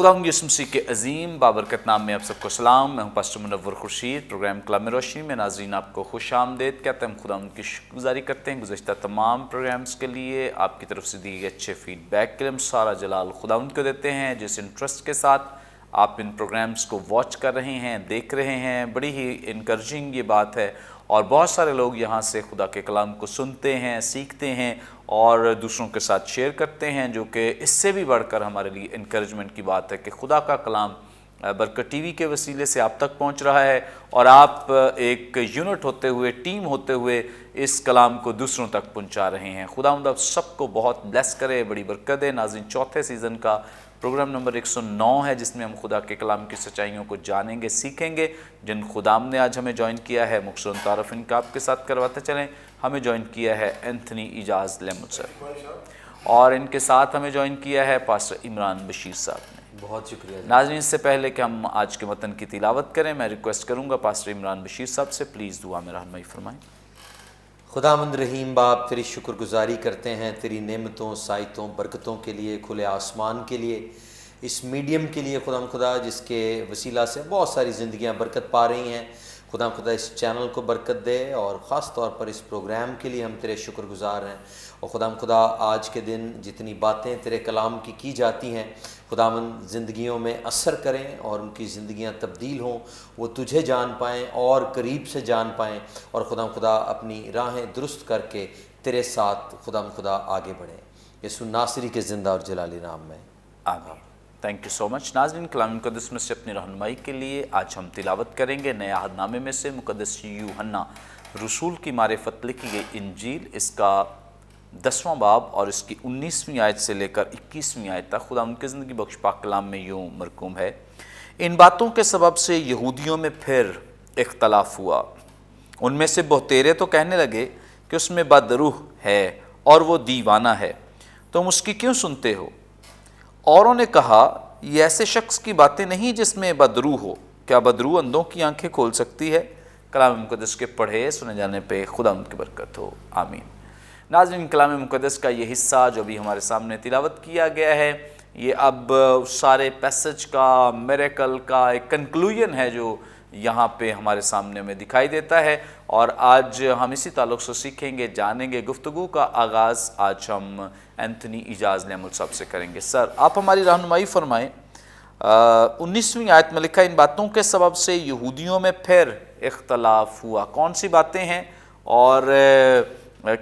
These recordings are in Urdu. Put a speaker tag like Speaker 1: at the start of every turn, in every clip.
Speaker 1: خداوند یسوع مسیح کے عظیم بابرکت نام میں آپ سب کو سلام. میں ہوں پاسٹر منور خورشید. پروگرام کلام روشنی میں ناظرین آپ کو خوش آمدید کہتے ہیں. ہم خداوند کی شکر گزاری کرتے ہیں گزشتہ تمام پروگرامز کے لیے. آپ کی طرف سے دی گئی اچھے فیڈ بیک کے لیے ہم سارا جلال خداوند کو دیتے ہیں. جس انٹرسٹ کے ساتھ آپ ان پروگرامز کو واچ کر رہے ہیں, دیکھ رہے ہیں, بڑی ہی انکریجنگ یہ بات ہے. اور بہت سارے لوگ یہاں سے خدا کے کلام کو سنتے ہیں, سیکھتے ہیں اور دوسروں کے ساتھ شیئر کرتے ہیں, جو کہ اس سے بھی بڑھ کر ہمارے لیے انکریجمنٹ کی بات ہے کہ خدا کا کلام برکت ٹی وی کے وسیلے سے آپ تک پہنچ رہا ہے اور آپ ایک یونٹ ہوتے ہوئے, ٹیم ہوتے ہوئے اس کلام کو دوسروں تک پہنچا رہے ہیں. خداوند آپ سب کو بہت بلیس کرے, بڑی برکت دے. ناظرین, چوتھے سیزن کا پروگرام نمبر 109 ہے جس میں ہم خدا کے کلام کی سچائیوں کو جانیں گے, سیکھیں گے. جن خدام نے آج ہمیں جوائن کیا ہے, مختصراً تعارف ان کا آپ کے ساتھ کرواتے چلیں. ہمیں جوائن کیا ہے اینتھنی اعجاز لیمٹ سر, اور ان کے ساتھ ہمیں جوائن کیا ہے پاسٹر عمران بشیر صاحب نے.
Speaker 2: بہت شکریہ.
Speaker 1: ناظرین, اس سے پہلے کہ ہم آج کے متن کی تلاوت کریں, میں ریکویسٹ کروں گا پاسٹر عمران بشیر صاحب سے پلیز دعا میں رہنمائی فرمائیں.
Speaker 2: خداوند رحیم باپ, تیری شکر گزاری کرتے ہیں تیری نعمتوں, سائتوں, برکتوں کے لیے, کھلے آسمان کے لیے, اس میڈیم کے لیے خدا جس کے وسیلہ سے بہت ساری زندگیاں برکت پا رہی ہیں. خدا اس چینل کو برکت دے, اور خاص طور پر اس پروگرام کے لیے ہم تیرے شکر گزار ہیں. اور خدا آج کے دن جتنی باتیں تیرے کلام کی جاتی ہیں خداوند زندگیوں میں اثر کریں اور ان کی زندگیاں تبدیل ہوں, وہ تجھے جان پائیں اور قریب سے جان پائیں, اور خدا اپنی راہیں درست کر کے تیرے ساتھ خدا آگے بڑھیں. یسوع ناصری کے زندہ اور جلالی نام میں
Speaker 1: آمین. تھینک یو سو مچ. ناظرین, کلام مقدس میں سے اپنی رہنمائی کے لیے آج ہم تلاوت کریں گے نئے عہد نامے میں سے مقدس یوحنا رسول کی معرفت لکھی گئی انجیل, اس کا 10واں باب اور اس کی 19ویں آیت سے لے کر 21ویں آیت تک. خدا ان کی زندگی بخش پاک کلام میں یوں مرقوم ہے. ان باتوں کے سبب سے یہودیوں میں پھر اختلاف ہوا. ان میں سے بہتیرے تو کہنے لگے کہ اس میں بد روح ہے اور وہ دیوانہ ہے, تم اس کی کیوں سنتے ہو؟ اوروں نے کہا, یہ ایسے شخص کی باتیں نہیں جس میں بدرو ہو. کیا بدرو اندھوں کی آنکھیں کھول سکتی ہے؟ کلام مقدس کے پڑھے سنے جانے پہ خدا ان کی برکت ہو, آمین. ناظرین, کلام مقدس کا یہ حصہ جو بھی ہمارے سامنے تلاوت کیا گیا ہے, یہ اب سارے پیسج کا, میریکل کا ایک کنکلوژن ہے جو یہاں پہ ہمارے سامنے میں دکھائی دیتا ہے. اور آج ہم اسی تعلق سے سیکھیں گے, جانیں گے. گفتگو کا آغاز آج ہم اینتھنی اعجاز لیمٹ صاحب سے کریں گے. سر, آپ ہماری رہنمائی فرمائیں. 19ویں آیت میں لکھا, ان باتوں کے سبب سے یہودیوں میں پھر اختلاف ہوا. کون سی باتیں ہیں اور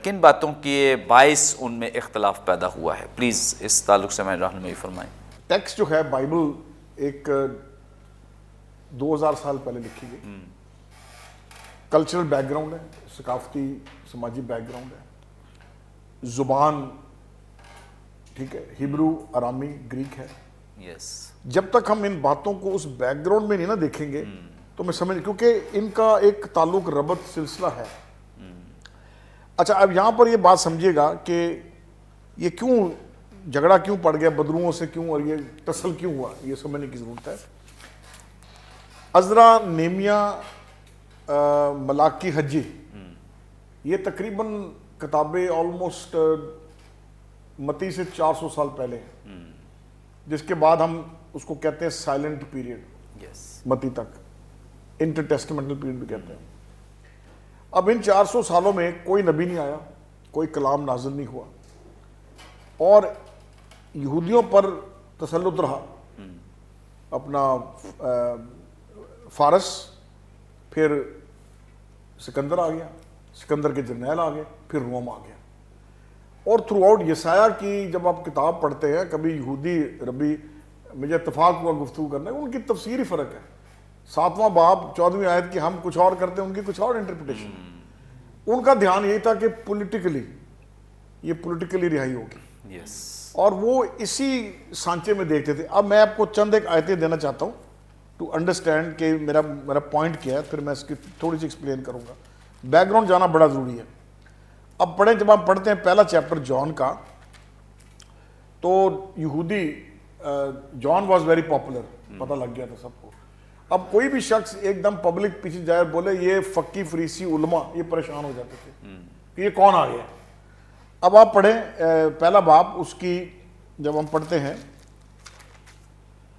Speaker 1: کن باتوں کے باعث ان میں اختلاف پیدا ہوا ہے؟ پلیز اس تعلق سے ہماری رہنمائی فرمائیں.
Speaker 3: ٹیکسٹ جو ہے بائبل ایک 2000 سال پہلے لکھی گئی. کلچرل بیک گراؤنڈ ہے, ثقافتی سماجی بیک گراؤنڈ ہے. زبان ٹھیک ہے, ہیبرو, ارامی, گریک ہے. جب تک ہم ان باتوں کو اس بیک گراؤنڈ میں نہیں نہ دیکھیں گے تو میں سمجھ, کیونکہ ان کا ایک تعلق ربط سلسلہ ہے. اچھا, اب یہاں پر یہ بات سمجھیے گا کہ یہ کیوں جھگڑا کیوں پڑ گیا بدروؤں سے, کیوں, اور یہ تصل کیوں ہوا, یہ سمجھنے کی ضرورت ہے. عزرا, نیمیا, ملاکی, حجی, یہ تقریباً کتابیں آلموسٹ متی سے 400 سال پہلے ہیں, جس کے بعد ہم اس کو کہتے ہیں سائلنٹ پیریڈ. متی تک انٹر ٹیسٹمنٹل پیریڈ بھی کہتے ہیں. اب ان 400 سالوں میں کوئی نبی نہیں آیا, کوئی کلام نازل نہیں ہوا, اور یہودیوں پر تسلط رہا. اپنا فارس, پھر سکندر آ گیا, سکندر کے جرنیل آ گئے, پھر روم آ گیا. اور تھرو آؤٹ یسایہ کی جب آپ کتاب پڑھتے ہیں, کبھی یہودی ربی, مجھے اتفاق ہوا گفتگو کرنے, ان کی تفسیر ہی فرق ہے. 7واں باب 14ویں آیت کی ہم کچھ اور کرتے ہیں, ان کی کچھ اور انٹرپریٹیشن. ان کا دھیان یہی تھا کہ یہ پولیٹیکلی رہائی ہوگی, اور وہ اسی سانچے میں دیکھتے تھے. اب میں آپ کو چند ایک آیتیں دینا چاہتا ہوں ٹو انڈرسٹینڈ کہ میرا پوائنٹ کیا ہے, پھر میں اس کی تھوڑی سی ایکسپلین کروں گا. بیک گراؤنڈ جانا بڑا ضروری ہے. اب پڑھیں, جب ہم پڑھتے ہیں پہلا چیپٹر جان کا, تو یہودی, جان واز ویری پاپولر, پتہ لگ گیا تھا سب کو. اب کوئی بھی شخص ایک دم پبلک پیچھے جائے بولے یہ فقی, فریسی, علماء, یہ پریشان ہو جاتے تھے کہ یہ کون آ گیا. اب آپ پڑھیں پہلا باب, اس کی جب ہم پڑھتے ہیں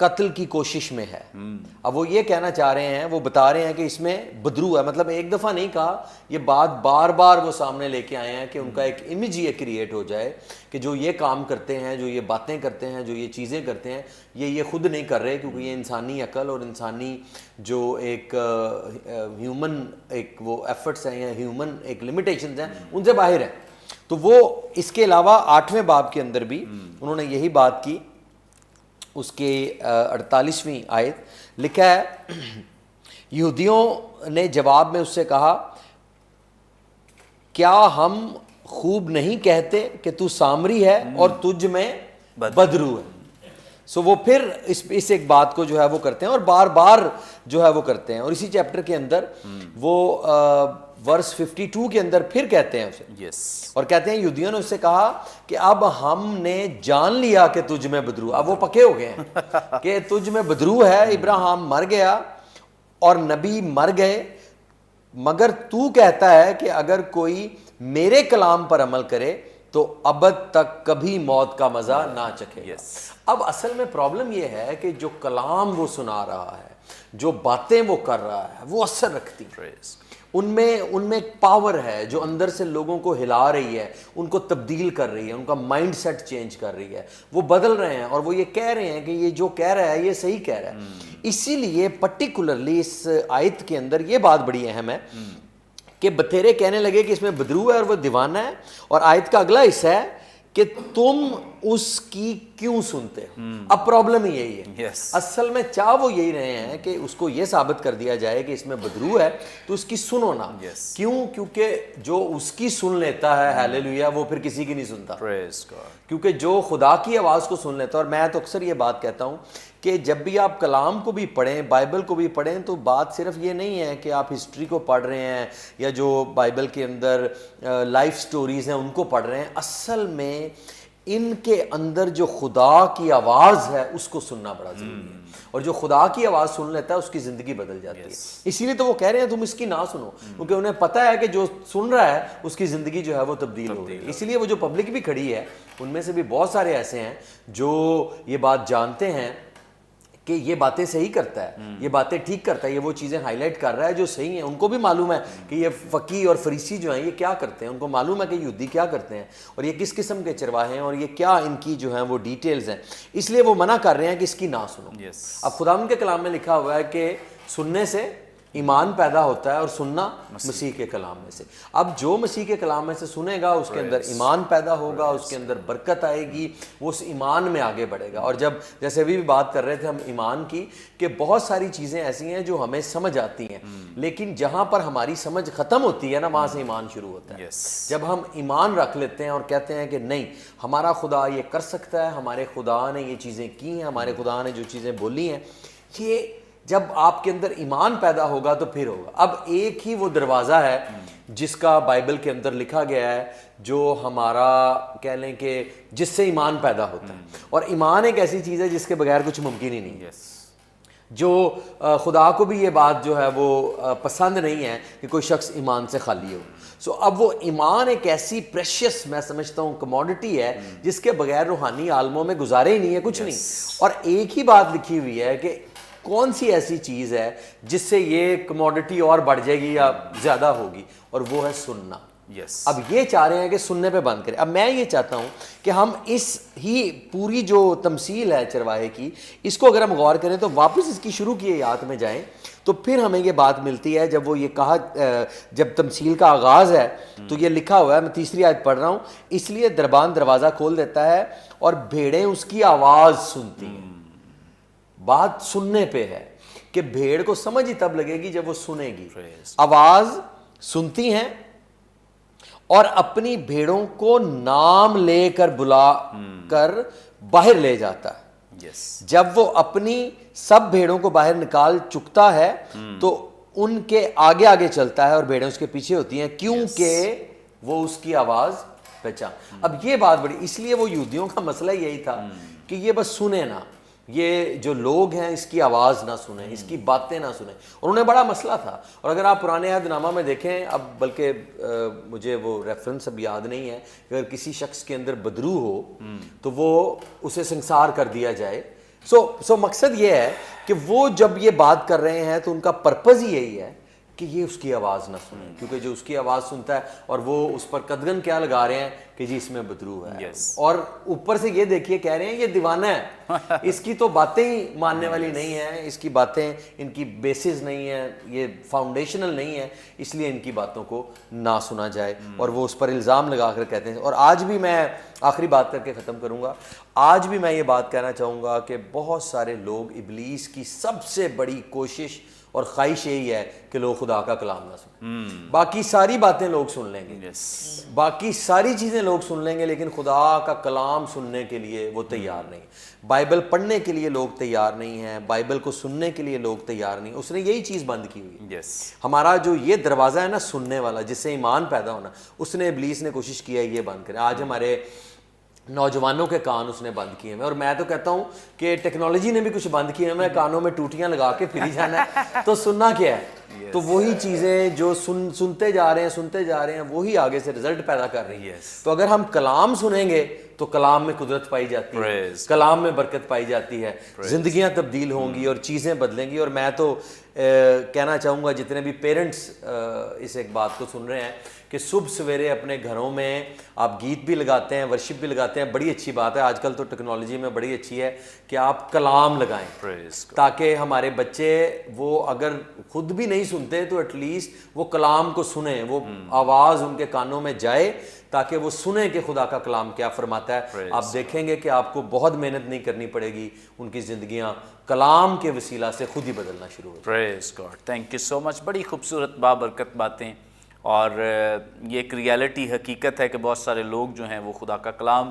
Speaker 2: قتل کی کوشش میں ہے. اب وہ یہ کہنا چاہ رہے ہیں, وہ بتا رہے ہیں کہ اس میں بدرو ہے, مطلب ایک دفعہ نہیں کہا, یہ بات بار بار وہ سامنے لے کے آئے ہیں کہ ان کا ایک امیج یہ کریٹ ہو جائے کہ جو یہ کام کرتے ہیں, جو یہ باتیں کرتے ہیں, جو یہ چیزیں کرتے ہیں, یہ خود نہیں کر رہے, کیونکہ یہ انسانی عقل اور انسانی جو ایک ہیومن ایک وہ ایفرٹس ہیں یا ہیومن ایک لمیٹیشنز ہیں ان سے باہر ہے. تو وہ اس کے علاوہ 8ویں باب کے اندر بھی انہوں نے یہی بات کی. اس کے 48ویں آیت لکھا ہے, یہودیوں نے جواب میں اس سے کہا, کیا ہم خوب نہیں کہتے کہ تو سامری ہے اور تجھ میں بدرو ہے. سو وہ پھر اس ایک بات کو جو ہے وہ کرتے ہیں اور بار بار جو ہے وہ کرتے ہیں. اور اسی چیپٹر کے اندر وہ ورس 52 کے اندر پھر کہتے ہیں اسے, اور کہتے ہیں یہودیوں نے اس سے کہا کہ اب ہم نے جان لیا کہ تجھ میں بدرو. اب وہ پکے ہو گئے ہیں کہ تجھ میں بدرو ہے, ابراہیم مر گیا اور نبی مر گئے, مگر تو کہتا ہے کہ اگر کوئی میرے کلام پر عمل کرے تو ابد تک کبھی موت کا مزہ نہ چکھے. اب اصل میں پرابلم یہ ہے کہ جو کلام وہ سنا رہا ہے, جو باتیں وہ کر رہا ہے, وہ اثر رکھتی ہیں. ان میں ایک پاور ہے جو اندر سے لوگوں کو ہلا رہی ہے, ان کو تبدیل کر رہی ہے, ان کا مائنڈ سیٹ چینج کر رہی ہے, وہ بدل رہے ہیں اور وہ یہ کہہ رہے ہیں کہ یہ جو کہہ رہا ہے یہ صحیح کہہ رہا ہے. اسی لیے پرٹیکولرلی اس آیت کے اندر یہ بات بڑی اہم ہے کہ بتھیرے کہنے لگے کہ اس میں بدرو ہے اور وہ دیوانہ ہے. اور آیت کا اگلا حصہ ہے کہ تم اس کی کیوں سنتے ہو. اب پرابلم ہی یہی ہے. اصل میں چاہ وہ یہی رہے ہیں کہ اس کو یہ ثابت کر دیا جائے کہ اس میں بدرو ہے تو اس کی سنو نا. کیوں؟ کیونکہ جو اس کی سن لیتا ہے ہیلیلویا, وہ پھر کسی کی نہیں سنتا. کیونکہ جو خدا کی آواز کو سن لیتا ہے, اور میں تو اکثر یہ بات کہتا ہوں کہ جب بھی آپ کلام کو بھی پڑھیں, بائبل کو بھی پڑھیں, تو بات صرف یہ نہیں ہے کہ آپ ہسٹری کو پڑھ رہے ہیں یا جو بائبل کے اندر لائف سٹوریز ہیں ان کو پڑھ رہے ہیں. اصل میں ان کے اندر جو خدا کی آواز ہے اس کو سننا بڑا ضروری ہے, اور جو خدا کی آواز سن لیتا ہے اس کی زندگی بدل جاتی ہے. اسی لیے تو وہ کہہ رہے ہیں تم اس کی نہ سنو, کیونکہ انہیں پتہ ہے کہ جو سن رہا ہے اس کی زندگی جو ہے وہ تبدیل ہو رہی ہے. اسی لیے وہ جو پبلک بھی کھڑی ہے ان میں سے بھی بہت سارے ایسے ہیں جو یہ بات جانتے ہیں کہ یہ باتیں صحیح کرتا ہے, یہ باتیں ٹھیک کرتا ہے, یہ وہ چیزیں ہائی لائٹ کر رہا ہے جو صحیح ہیں. ان کو بھی معلوم ہے کہ یہ فقی اور فریسی جو ہیں یہ کیا کرتے ہیں, ان کو معلوم ہے کہ یہودی کیا کرتے ہیں اور یہ کس قسم کے چرواہے ہیں اور یہ کیا ان کی جو ہیں وہ ڈیٹیلز ہیں. اس لیے وہ منع کر رہے ہیں کہ اس کی نہ سنو. اب خداوند کے کلام میں لکھا ہوا ہے کہ سننے سے ایمان پیدا ہوتا ہے اور سننا مسیح کے کلام میں سے. اب جو مسیح کے کلام میں سے سنے گا اس کے اندر ایمان پیدا ہوگا, اس کے اندر برکت آئے گی, وہ اس ایمان میں آگے بڑھے گا. اور جب جیسے ابھی بھی بات کر رہے تھے ہم ایمان کی, کہ بہت ساری چیزیں ایسی ہیں جو ہمیں سمجھ آتی ہیں, لیکن جہاں پر ہماری سمجھ ختم ہوتی ہے نا وہاں سے ایمان شروع ہوتا ہے. جب ہم ایمان رکھ لیتے ہیں اور کہتے ہیں کہ نہیں ہمارا خدا یہ کر سکتا ہے, ہمارے خدا نے یہ چیزیں کی ہیں, ہمارے خدا نے جو چیزیں بولی ہیں, یہ جب آپ کے اندر ایمان پیدا ہوگا تو پھر ہوگا. اب ایک ہی وہ دروازہ ہے جس کا بائبل کے اندر لکھا گیا ہے, جو ہمارا کہہ لیں کہ جس سے ایمان پیدا ہوتا ہے. اور ایمان ایک ایسی چیز ہے جس کے بغیر کچھ ممکن ہی نہیں ہے. جو خدا کو بھی یہ بات جو ہے وہ پسند نہیں ہے کہ کوئی شخص ایمان سے خالی ہو. سو اب وہ ایمان ایک ایسی پریشیس میں سمجھتا ہوں کموڈٹی ہے جس کے بغیر روحانی عالموں میں گزارے ہی نہیں ہے کچھ نہیں. اور ایک ہی بات لکھی ہوئی ہے کہ کون سی ایسی چیز ہے جس سے یہ کموڈٹی اور بڑھ جائے گی یا زیادہ ہوگی, اور وہ ہے سننا. اب یہ چاہ رہے ہیں کہ سننے پہ بند کریں. اب میں یہ چاہتا ہوں کہ ہم اس ہی پوری جو تمثیل ہے چرواہے کی, اس کو اگر ہم غور کریں تو واپس اس کی شروع کی آیات میں جائیں تو پھر ہمیں یہ بات ملتی ہے. جب وہ یہ کہا, جب تمثیل کا آغاز ہے تو یہ لکھا ہوا ہے, میں تیسری آیت پڑھ رہا ہوں, اس لیے دربان دروازہ کھول دیتا ہے اور بھیڑیں اس کی آواز سنتی ہیں. بات سننے پہ ہے کہ بھیڑ کو سمجھ ہی تب لگے گی جب وہ سنے گی. آواز سنتی ہیں اور اپنی بھیڑوں کو نام لے کر بلا کر باہر لے جاتا ہے. جب وہ اپنی سب بھیڑوں کو باہر نکال چکتا ہے تو ان کے آگے آگے چلتا ہے اور بھیڑیں اس کے پیچھے ہوتی ہیں, کیونکہ وہ اس کی آواز پہچان. اب یہ بات بڑی, اس لیے وہ یہودیوں کا مسئلہ یہی تھا کہ یہ بس سنے نا, یہ جو لوگ ہیں اس کی آواز نہ سنیں, اس کی باتیں نہ سنیں. اور انہیں بڑا مسئلہ تھا. اور اگر آپ پرانے عہد نامہ میں دیکھیں, اب بلکہ مجھے وہ ریفرنس اب یاد نہیں ہے, اگر کسی شخص کے اندر بدرو ہو تو وہ اسے سنسار کر دیا جائے, سو مقصد یہ ہے کہ وہ جب یہ بات کر رہے ہیں تو ان کا پرپز ہی یہی ہے کہ یہ اس کی آواز نہ سنیں، کیونکہ جو اس کی آواز سنتا ہے اور وہ اس پر قدغن کیا لگا رہے ہیں کہ جی اس میں بدرو ہے، اور اوپر سے یہ دیکھیے کہہ رہے ہیں یہ دیوانہ ہے، اس کی تو باتیں ہی ماننے والی نہیں ہیں، اس کی باتیں ان کی بیسز نہیں ہیں، یہ فاؤنڈیشنل نہیں ہے، اس لیے ان کی باتوں کو نہ سنا جائے، اور وہ اس پر الزام لگا کر کہتے ہیں۔ اور آج بھی میں آخری بات کر کے ختم کروں گا، آج بھی میں یہ بات کہنا چاہوں گا کہ بہت سارے لوگ، ابلیس کی سب سے بڑی کوشش اور خواہش یہی ہے کہ لوگ خدا کا کلام نہ سنیں، باقی ساری باتیں لوگ سن لیں گے، باقی ساری چیزیں لوگ سن لیں گے، لیکن خدا کا کلام سننے کے لیے وہ تیار نہیں، بائبل پڑھنے کے لیے لوگ تیار نہیں ہیں، بائبل کو سننے کے لیے لوگ تیار نہیں۔ اس نے یہی چیز بند کی ہوئی ہے، ہمارا جو یہ دروازہ ہے نا سننے والا، جس سے ایمان پیدا ہونا، اس نے ابلیس نے کوشش کیا ہے یہ بند کرے۔ آج ہمارے نوجوانوں کے کان اس نے بند کیے ہیں، اور میں تو کہتا ہوں کہ ٹیکنالوجی نے بھی کچھ بند کیے ہیں، میں کانوں میں ٹوٹیاں لگا کے پھری جانا ہے تو سننا کیا ہے، تو وہی چیزیں جو سنتے جا رہے ہیں وہی آگے سے رزلٹ پیدا کر رہی ہے۔ تو اگر ہم کلام سنیں گے تو کلام میں قدرت پائی جاتی ہے، کلام میں برکت پائی جاتی ہے، زندگیاں تبدیل ہوں گی اور چیزیں بدلیں گی۔ اور میں تو کہنا چاہوں گا جتنے بھی پیرنٹس اس ایک بات کو سن رہے ہیں کہ صبح سویرے اپنے گھروں میں آپ گیت بھی لگاتے ہیں، ورشپ بھی لگاتے ہیں، بڑی اچھی بات ہے، آج کل تو ٹیکنالوجی میں بڑی اچھی ہے کہ آپ کلام لگائیں تاکہ ہمارے بچے وہ اگر خود بھی نہیں سنتے تو ایٹ لیسٹ وہ کلام کو سنیں، وہ آواز ان کے کانوں میں جائے تاکہ وہ سنیں کہ خدا کا کلام کیا فرماتا ہے۔ آپ دیکھیں گے کہ آپ کو بہت محنت نہیں کرنی پڑے گی، ان کی زندگیاں کلام کے وسیلہ سے خود ہی بدلنا شروع ہو جائے۔
Speaker 1: پریز گاڈ، تھینک یو سو مچ، بڑی خوبصورت بابرکت باتیں، اور یہ ایک ریالٹی حقیقت ہے کہ بہت سارے لوگ جو ہیں وہ خدا کا کلام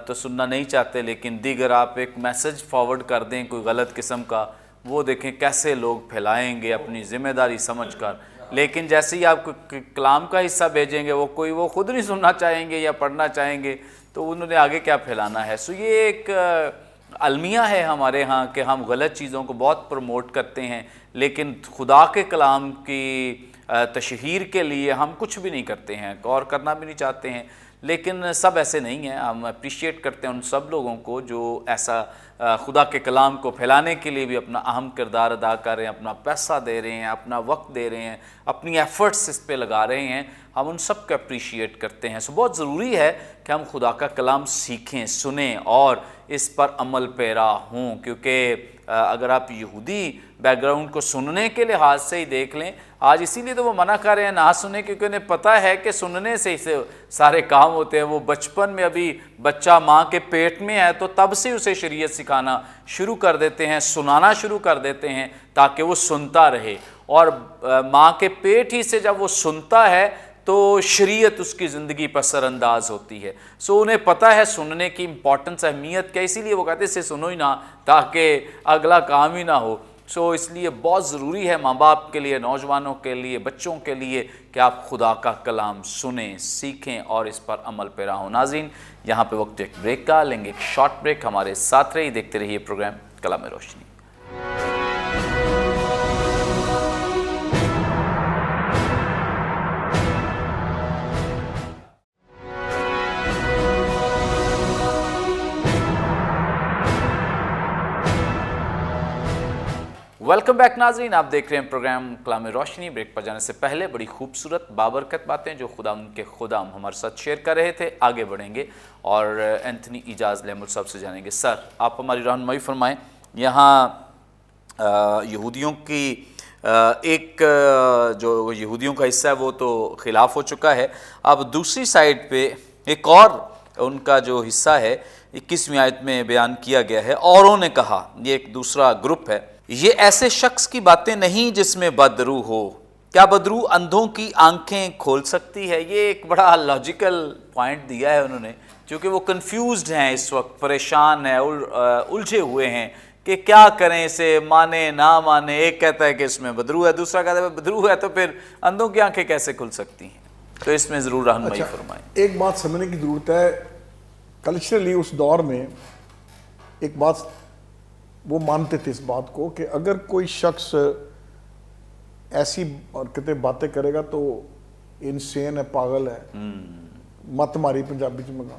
Speaker 1: تو سننا نہیں چاہتے، لیکن دیگر آپ ایک میسج فارورڈ کر دیں کوئی غلط قسم کا، وہ دیکھیں کیسے لوگ پھیلائیں گے اپنی ذمہ داری سمجھ کر، لیکن جیسے ہی آپ کلام کا حصہ بھیجیں گے وہ خود نہیں سننا چاہیں گے یا پڑھنا چاہیں گے تو انہوں نے آگے کیا پھیلانا ہے۔ سو یہ ایک المیہ ہے ہمارے ہاں کہ ہم غلط چیزوں کو بہت پروموٹ کرتے ہیں، لیکن خدا کے کلام کی تشہیر کے لیے ہم کچھ بھی نہیں کرتے ہیں اور کرنا بھی نہیں چاہتے ہیں، لیکن سب ایسے نہیں ہیں۔ ہم اپریشیٹ کرتے ہیں ان سب لوگوں کو جو ایسا خدا کے کلام کو پھیلانے کے لیے بھی اپنا اہم کردار ادا کر رہے ہیں، اپنا پیسہ دے رہے ہیں، اپنا وقت دے رہے ہیں، اپنی ایفرٹس اس پہ لگا رہے ہیں، ہم ان سب کو اپریشیٹ کرتے ہیں۔ سو بہت ضروری ہے کہ ہم خدا کا کلام سیکھیں، سنیں اور اس پر عمل پیرا ہوں، کیونکہ اگر آپ یہودی بیک گراؤنڈ کو سننے کے لحاظ سے ہی دیکھ لیں، آج اسی لیے تو وہ منع کر رہے ہیں نہ سنیں، کیونکہ انہیں پتہ ہے کہ سننے سے اسے سارے کام ہوتے ہیں۔ وہ بچپن میں ابھی بچہ ماں کے پیٹ میں ہے تو تب سے اسے شریعت سکھانا شروع کر دیتے ہیں، سنانا شروع کر دیتے ہیں تاکہ وہ سنتا رہے، اور ماں کے پیٹ ہی سے جب وہ سنتا ہے تو شریعت اس کی زندگی پر اثر انداز ہوتی ہے۔ سو انہیں پتہ ہے سننے کی امپورٹنس، اہمیت کیا، اسی لیے وہ کہتے ہیں اسے سنو ہی نہ تاکہ اگلا کام ہی نہ ہو۔ سو اس لیے بہت ضروری ہے ماں باپ کے لیے، نوجوانوں کے لیے، بچوں کے لیے کہ آپ خدا کا کلام سنیں، سیکھیں اور اس پر عمل پیرا ہوں۔ ناظرین، یہاں پہ وقت ایک بریک کا، لیں گے ایک شارٹ بریک، ہمارے ساتھ رہیے، دیکھتے رہیے پروگرام کلام روشنی۔ ویلکم بیک ناظرین، آپ دیکھ رہے ہیں پروگرام کلام روشنی۔ بریک پر جانے سے پہلے بڑی خوبصورت بابرکت باتیں جو خدا ان کے خدام ہمارے ساتھ شیئر کر رہے تھے، آگے بڑھیں گے اور اینتھنی اعجاز لیمل صاحب سے جانیں گے۔ سر، آپ ہماری رہنمائی فرمائیں، یہاں یہودیوں کی ایک جو یہودیوں کا حصہ ہے وہ تو خلاف ہو چکا ہے، اب دوسری سائڈ پہ ایک اور ان کا جو حصہ ہے 21ویں آیت میں بیان کیا گیا ہے، اوروں نے کہا، یہ ایک دوسرا گروپ ہے، یہ ایسے شخص کی باتیں نہیں جس میں بدرو ہو، کیا بدرو اندھوں کی آنکھیں کھول سکتی ہے؟ یہ ایک بڑا لاجیکل پوائنٹ دیا ہے انہوں نے، کیونکہ وہ کنفیوزڈ ہیں اس وقت، پریشان ہیں، الجھے ہوئے ہیں کہ کیا کریں، اسے مانے نہ مانے۔ ایک کہتا ہے کہ اس میں بدرو ہے، دوسرا کہتا ہے بدرو ہے تو پھر اندھوں کی آنکھیں کیسے کھل سکتی ہیں؟ تو اس میں ضرور رہنمائی فرمائیں۔
Speaker 3: ایک بات سمجھنے کی ضرورت ہے، کلچرلی اس دور میں ایک بات وہ مانتے تھے اس بات کو کہ اگر کوئی شخص ایسی کہتے باتیں کرے گا تو انسین ہے، پاگل ہے، مت ماری پنجابی چ منگا،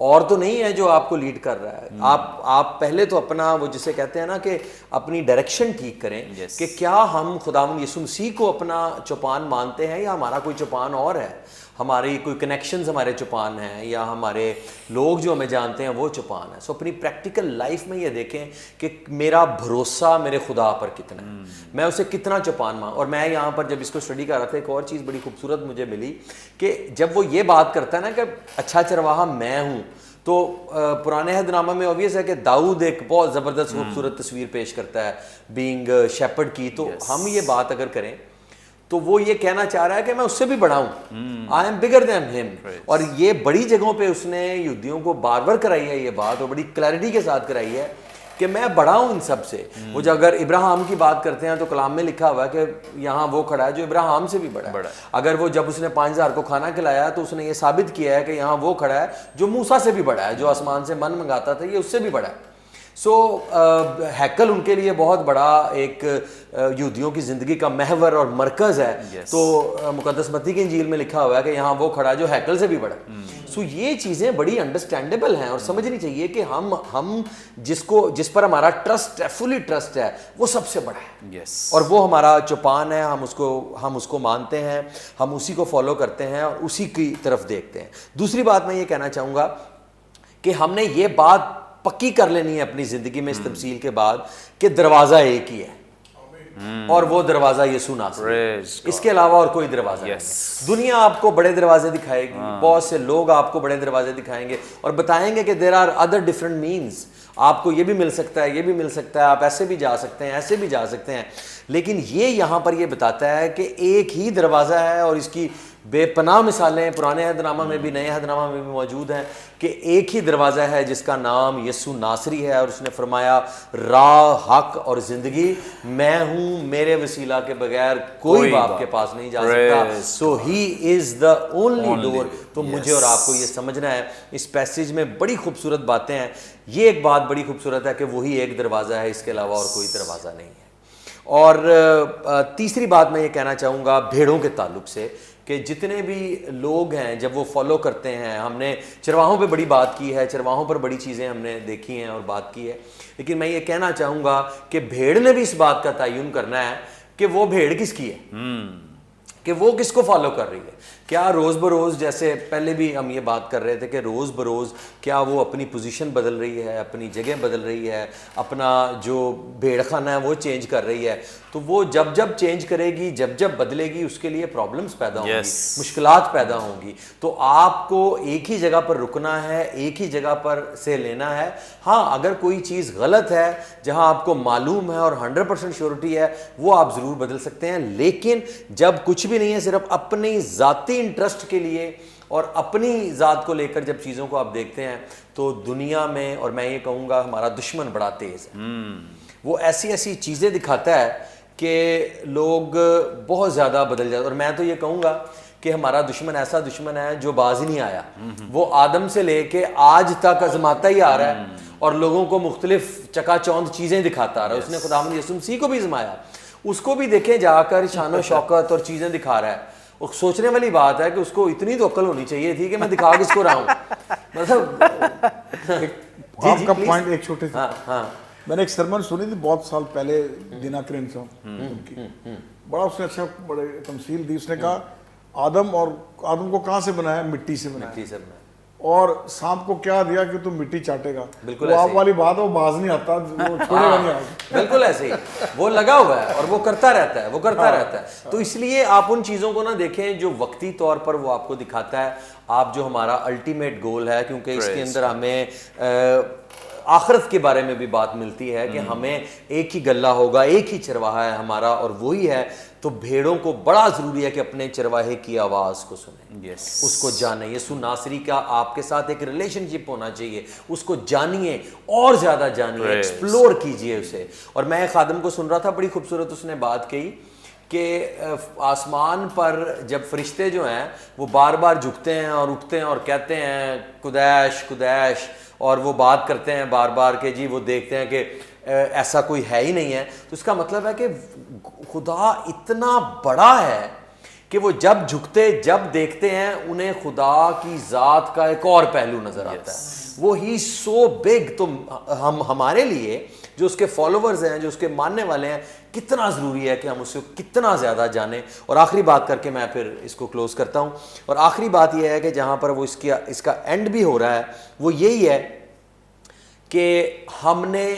Speaker 2: اور تو نہیں ہے جو آپ کو لیڈ کر رہا ہے. آپ پہلے تو اپنا وہ جسے کہتے ہیں نا کہ اپنی ڈائریکشن ٹھیک کریں کہ کیا ہم خداوند یسوع مسیح کو اپنا چوپان مانتے ہیں یا ہمارا کوئی چوپان اور ہے, ہماری کوئی کنیکشنز ہمارے چوپان ہیں یا ہمارے لوگ جو ہمیں جانتے ہیں وہ چوپان ہے. سو اپنی پریکٹیکل لائف میں یہ دیکھیں کہ میرا بھروسہ میرے خدا پر کتنا ہے, میں اسے کتنا چوپان مان. اور میں یہاں پر جب اس کو اسٹڈی کر رہا تھا ایک اور چیز بڑی خوبصورت مجھے ملی کہ جب وہ یہ بات کرتا ہے نا کہ اچھا چرواہا میں ہوں, تو پرانے عہد نامہ میں اوبویس ہے کہ داؤد ایک بہت زبردست خوبصورت تصویر پیش کرتا ہے بینگ شیپرڈ کی. تو ہم یہ بات اگر کریں تو وہ یہ کہنا چاہ رہا ہے کہ میں اس سے بھی بڑا ہوں, آئی ایم بگر دین ہم. اور یہ بڑی جگہوں پہ اس نے یہودیوں کو بار بار کرائی ہے یہ بات, اور بڑی کلیئرٹی کے ساتھ کرائی ہے کہ میں بڑا ہوں ان سب سے. وہ جو اگر ابراہیم کی بات کرتے ہیں تو کلام میں لکھا ہوا ہے کہ یہاں وہ کھڑا ہے جو ابراہیم سے بھی بڑا ہے. اگر وہ جب اس نے 5000 کو کھانا کھلایا تو اس نے یہ ثابت کیا ہے کہ یہاں وہ کھڑا ہے جو موسیٰ سے بھی بڑا ہے, جو آسمان سے من منگاتا تھا یہ اس سے بھی بڑا ہے. سو ہیکل ان کے لیے بہت بڑا ایک یہودیوں کی زندگی کا محور اور مرکز ہے. تو مقدس متی کی انجیل میں لکھا ہوا ہے کہ یہاں وہ کھڑا ہے جو ہیکل سے بھی بڑا ہے. سو یہ چیزیں بڑی انڈرسٹینڈیبل ہیں اور سمجھنی چاہیے کہ ہم جس پر ہمارا ٹرسٹ ہے, فلی ٹرسٹ ہے, وہ سب سے بڑا ہے. اور وہ ہمارا چوپان ہے, ہم اس کو مانتے ہیں, ہم اسی کو فالو کرتے ہیں اور اسی کی طرف دیکھتے ہیں. دوسری بات میں یہ کہنا چاہوں گا کہ ہم نے یہ بات پکی کر لینی ہے اپنی زندگی میں اس تفصیل کے بعد کہ دروازہ ایک ہی ہے اور وہ دروازہ یسوع ناصری ہے. اس کے علاوہ اور کوئی دروازہ نہیں. دنیا آپ کو بڑے دروازے دکھائے گی, بہت سے لوگ آپ کو بڑے دروازے دکھائیں گے اور بتائیں گے کہ there are other different means, آپ کو یہ بھی مل سکتا ہے, یہ بھی مل سکتا ہے, آپ ایسے بھی جا سکتے ہیں, ایسے بھی جا سکتے ہیں. لیکن یہ یہاں پر یہ بتاتا ہے کہ ایک ہی دروازہ ہے, اور اس کی بے پناہ مثالیں پرانے عہد نامہ میں بھی نئے عہد نامہ میں بھی موجود ہیں کہ ایک ہی دروازہ ہے جس کا نام یسوع ناصری ہے. اور اس نے فرمایا راہ, حق اور زندگی میں ہوں, میرے وسیلہ کے بغیر کوئی باپ کے پاس نہیں جا سکتا. سو ہی از دا اونلی ڈور. تو مجھے اور آپ کو یہ سمجھنا ہے, اس پیسیج میں بڑی خوبصورت باتیں ہیں. یہ ایک بات بڑی خوبصورت ہے کہ وہی ایک دروازہ ہے, اس کے علاوہ اور کوئی دروازہ نہیں ہے. اور تیسری بات میں یہ کہنا چاہوں گا بھیڑوں کے تعلق سے کہ جتنے بھی لوگ ہیں جب وہ فالو کرتے ہیں, ہم نے چرواہوں پہ بڑی بات کی ہے, چرواہوں پر بڑی چیزیں ہم نے دیکھی ہیں اور بات کی ہے, لیکن میں یہ کہنا چاہوں گا کہ بھیڑ نے بھی اس بات کا تعین کرنا ہے کہ وہ بھیڑ کس کی ہے, کہ وہ کس کو فالو کر رہی ہے. کیا روز بروز, جیسے پہلے بھی ہم یہ بات کر رہے تھے کہ روز بروز کیا وہ اپنی پوزیشن بدل رہی ہے, اپنی جگہ بدل رہی ہے, اپنا جو بھیڑ خانہ ہے وہ چینج کر رہی ہے. تو وہ جب چینج کرے گی, جب بدلے گی, اس کے لیے پرابلمس پیدا ہوں گی, مشکلات پیدا ہوں گی. تو آپ کو ایک ہی جگہ پر رکنا ہے, ایک ہی جگہ پر سے لینا ہے. ہاں اگر کوئی چیز غلط ہے جہاں آپ کو معلوم ہے اور 100% شیورٹی ہے, وہ آپ ضرور بدل سکتے ہیں. لیکن جب کچھ بھی نہیں ہے, صرف اپنی ذاتی انٹرسٹ کے لیے اور اپنی ذات کو لے کر جب چیزوں کو آپ دیکھتے ہیں, تو دنیا میں, اور میں یہ کہوں گا ہمارا دشمن بڑا تیز ہے. وہ ایسی چیزیں دکھاتا ہے کہ لوگ بہت زیادہ بدل جاتے. اور میں تو یہ کہوں گا کہ ہمارا دشمن ایسا دشمن ہے جو باز ہی نہیں آیا. وہ آدم سے لے کے آج تک آزماتا ہی آ رہا ہے اور لوگوں کو مختلف چکا چوند چیزیں دکھاتا آ رہا ہے. اس نے خداوند یسوع مسیح کو بھی آزمایا, اس کو بھی دیکھیں جا کر شان و شوکت اور چیزیں دکھا رہا ہے. سوچنے والی بات ہے کہ اس کو اتنی تو عقل ہونی چاہیے تھی کہ میں دکھا کس کو رہا ہوں. مطلب
Speaker 3: آپ کا پوائنٹ ایک چھوٹے سے, میں نے ایک سرمن سنی تھی بہت سال پہلے, دینا کرن صاحب کی, بڑا اس نے اچھا بڑے تمثیل دی. اس نے کہا آدم کو کہاں سے بنایا, مٹی سے بنایا, اور سانپ کو کیا دیا کہ تم مٹی چاٹے گا.
Speaker 2: بالکل
Speaker 3: آپ والی بات ہے, وہ باز نہیں آتا, وہ چھوڑے گا نہیں آج.
Speaker 2: بالکل ایسے ہی وہ لگا ہوا ہے اور وہ کرتا رہتا ہے. تو اس لیے آپ ان چیزوں کو نہ دیکھیں جو وقتی طور پر وہ آپ کو دکھاتا ہے. آپ جو ہمارا الٹیمیٹ گول ہے, کیونکہ اس کے اندر ہمیں آخرت کے بارے میں بھی بات ملتی ہے کہ ہمیں ایک ہی گلہ ہوگا, ایک ہی چرواہا ہے ہمارا, اور وہی ہے. تو بھیڑوں کو بڑا ضروری ہے کہ اپنے چرواہے کی آواز کو سنیں, اس کو جانیں. یسوع ناصری کا آپ کے ساتھ ایک ریلیشن شپ ہونا چاہیے, اس کو جانیے اور زیادہ جانیے, ایکسپلور کیجیے اسے. اور میں ایک خادم کو سن رہا تھا, بڑی خوبصورت اس نے بات کہی کہ آسمان پر جب فرشتے جو ہیں وہ بار بار جھکتے ہیں اور اٹھتے ہیں اور کہتے ہیں قدیش قدیش, اور وہ بات کرتے ہیں بار بار کہ جی وہ دیکھتے ہیں کہ ایسا کوئی ہے ہی نہیں ہے. تو اس کا مطلب ہے کہ خدا اتنا بڑا ہے کہ وہ جب جھکتے جب دیکھتے ہیں انہیں خدا کی ذات کا ایک اور پہلو نظر آتا ہے. وہ ہی سو بگ. تو ہمارے لیے جو اس کے فالوورز ہیں, جو اس کے ماننے والے ہیں, کتنا ضروری ہے کہ ہم اسے کتنا زیادہ جانیں. اور آخری بات کر کے میں پھر اس کو کلوز کرتا ہوں, اور آخری بات یہ ہے کہ جہاں پر وہ اس کا اینڈ بھی ہو رہا ہے وہ یہی ہے کہ ہم نے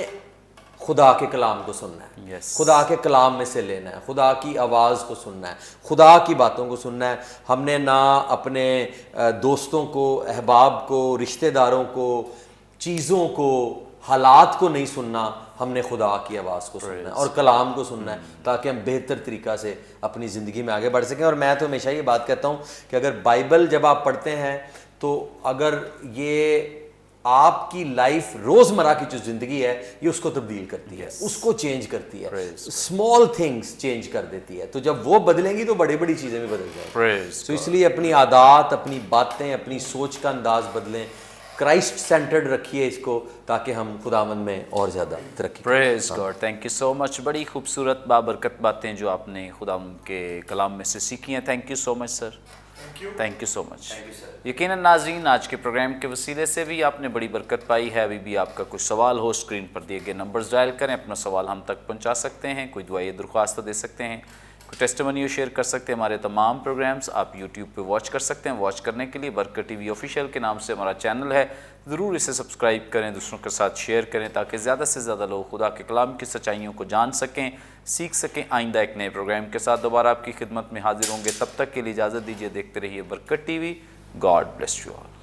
Speaker 2: خدا کے کلام کو سننا ہے, خدا کے کلام میں سے لینا ہے, خدا کی آواز کو سننا ہے, خدا کی باتوں کو سننا ہے. ہم نے نہ اپنے دوستوں کو, احباب کو, رشتہ داروں کو, چیزوں کو, حالات کو نہیں سننا, ہم نے خدا کی آواز کو سننا ہے اور کلام کو سننا ہے تاکہ ہم بہتر طریقہ سے اپنی زندگی میں آگے بڑھ سکیں. اور میں تو ہمیشہ یہ بات کہتا ہوں کہ اگر بائبل جب آپ پڑھتے ہیں تو اگر یہ آپ کی لائف روزمرہ کی جو زندگی ہے یہ اس کو تبدیل کرتی ہے, اس کو چینج کرتی ہے, اسمال تھنگس چینج کر دیتی ہے. تو جب وہ بدلیں گی تو بڑی بڑی چیزیں بھی بدل جائیں گی. تو اس لیے اپنی عادات, اپنی باتیں, اپنی سوچ کا انداز بدلیں, کرائسٹ سینٹرڈ رکھیے اس کو تاکہ ہم خداوند میں اور زیادہ ترقی کریں.
Speaker 1: پریز گاڈ, تھینک یو سو مچ. بڑی خوبصورت بابرکت باتیں جو آپ نے خداوند کے کلام میں سے سیکھی ہیں. Thank you so much sir, thank you so much. یقیناً ناظرین آج کے پروگرام کے وسیلے سے بھی آپ نے بڑی برکت پائی ہے. ابھی بھی آپ کا کوئی سوال ہو اسکرین پر دیے گئے نمبرز ڈائل کریں, اپنا سوال ہم تک پہنچا سکتے ہیں. کوئی دعائیں درخواست دے سکتے ہیں, کوئی ٹیسٹیمونیو شیئر کر سکتے ہیں. ہمارے تمام پروگرامز آپ یوٹیوب پہ واچ کر سکتے ہیں. واچ کرنے کے لیے برکت ٹی وی آفیشیل کے نام سے ہمارا چینل ہے, ضرور اسے سبسکرائب کریں, دوسروں کے ساتھ شیئر کریں تاکہ زیادہ سے زیادہ لوگ خدا کے کلام کی سچائیوں کو جان سکیں, سیکھ سکیں. آئندہ ایک نئے پروگرام کے ساتھ دوبارہ آپ کی خدمت میں حاضر ہوں گے. تب تک کے لیے اجازت دیجیے. دیکھتے رہیے برکت T V. God bless you all.